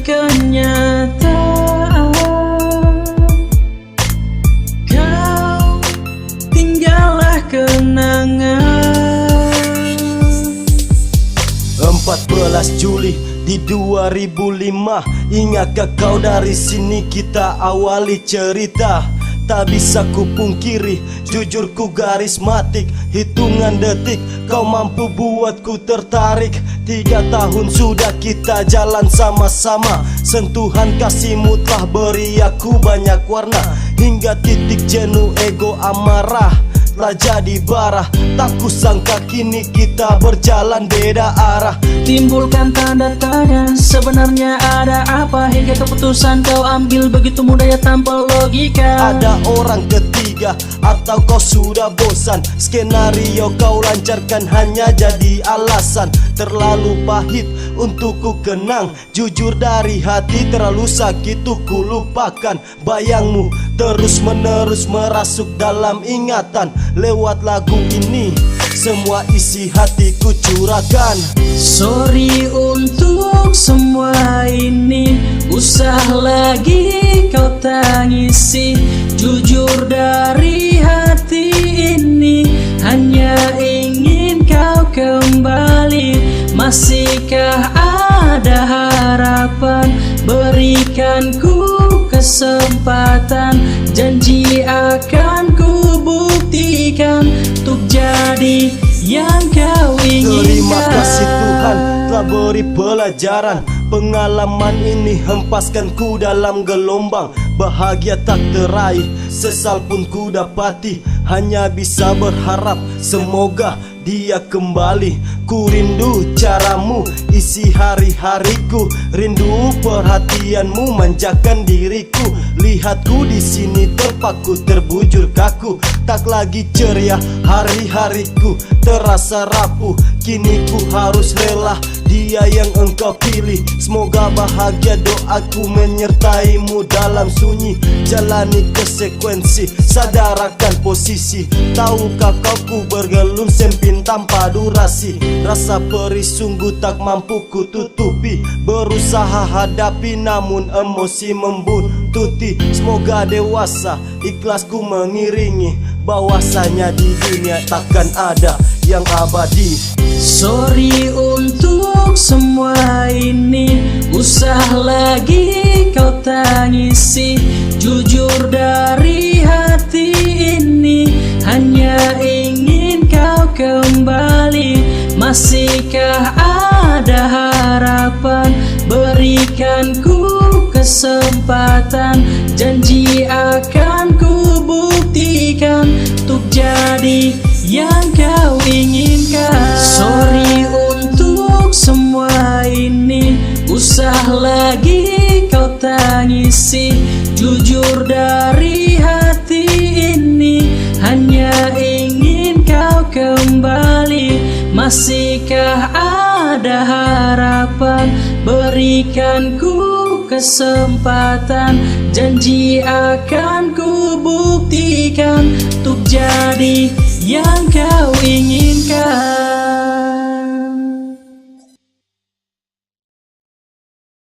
kenyataan. Kau tinggallah kenangan. 14 Juli di 2005, ingatkah kau dari sini kita awali cerita? Tak bisa ku pungkiri, jujur ku garismatik. Hitungan detik kau mampu buatku tertarik. 3 tahun sudah kita jalan sama-sama. Sentuhan kasihmu telah beri aku banyak warna. Hingga titik jenuh ego amarah telah jadi bara. Tak kusangka kini kita berjalan beda arah. Timbulkan tanda tanya, sebenarnya ada apa hingga keputusan kau ambil begitu mudah ya tanpa logika? Ada orang ketiga atau kau sudah bosan? Skenario kau lancarkan hanya jadi alasan. Terlalu pahit untuk ku kenang, jujur dari hati terlalu sakit untuk ku lupakan. Bayangmu terus menerus merasuk dalam ingatan. Lewat lagu ini semua isi hatiku curahkan. Sorry untuk semua ini, usah lagi kau tangisi. Jujur dari hati ini, hanya ingin kau kembali. Masihkah ada harapan? Berikan ku kesempatan. Janji akan ku buktikan untuk jadi yang kau inginkan. Terima kasih Tuhan telah beri pelajaran. Pengalaman ini hempaskan ku dalam gelombang. Bahagia tak teraih, sesal pun ku dapati. Hanya bisa berharap semoga dia kembali. Ku rindu caramu isi hari-hariku. Rindu perhatianmu manjakan diriku. Lihatku di sini terpaku terbujur kaku. Tak lagi ceria hari-hariku terasa rapuh. Kini ku harus rela dia yang engkau pilih. Semoga bahagia, doaku menyertaimu dalam sunyi. Jalani konsekuensi, sadarakan posisi. Tahukah kau ku bergelum sempin tanpa durasi. Rasa perih sungguh tak mampu ku tutupi. Berusaha hadapi namun emosi membuntuti. Semoga dewasa, ikhlasku mengiringi. Bahwasanya di dunia takkan ada yang abadi. Sorry untuk semua ini, usah lagi kau tangisi. Jujur dari hati ini, hanya ingin kau kembali. Masihkah ada harapan? Berikan ku kesempatan. Janji akan ku buktikan untuk jadi yang kau inginkan. Sorry untuk semua ini, usah lagi kau tangisi. Jujur dari hati ini, hanya ingin kau kembali. Masihkah ada harapan? Berikan ku kesempatan. Janji akan ku buktikan untuk jadi yang kau inginkan.